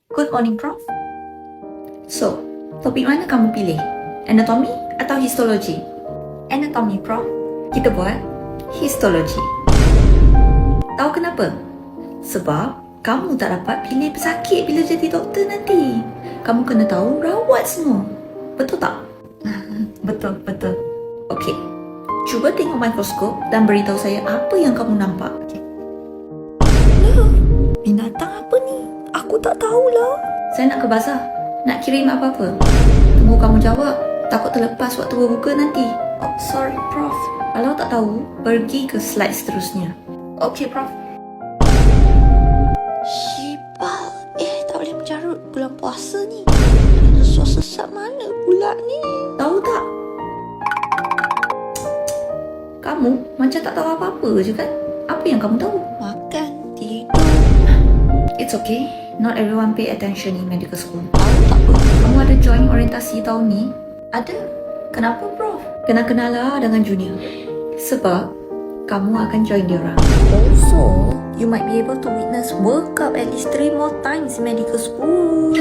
Good morning, Prof. So, topik mana kamu pilih? Anatomy atau histologi? Anatomy, Prof. Kita buat histologi. Tahu kenapa? Sebab kamu tak dapat pilih pesakit bila jadi doktor nanti. Kamu kena tahu rawat semua. Betul tak? Betul. Okey. Cuba tengok mikroskop dan beritahu saya apa yang kamu nampak. Okay. Binatang apa ni? Aku tak tahulah. Saya nak ke bazar. Nak kirim apa-apa. Tunggu kamu jawab. Takut terlepas waktu berbuka nanti. Oh, sorry, Prof. Kalau tak tahu, pergi ke slide seterusnya. Okey, Prof. Syibal, tak boleh mencarut bulan puasa ni. Suara sesat mana pula ni? Tahu tak? Kamu macam tak tahu apa-apa je kan? Apa yang kamu tahu? Makan, tidur. It's okay. Not everyone pay attention in medical school. Tahu tak apa? Kamu ada join orientasi tahun ni? Ada. Kenapa, Prof? Kenal-kenal lah dengan junior. Sebab kamu akan join diorang. Also, you might be able to witness World Cup at least 3 more times in medical school.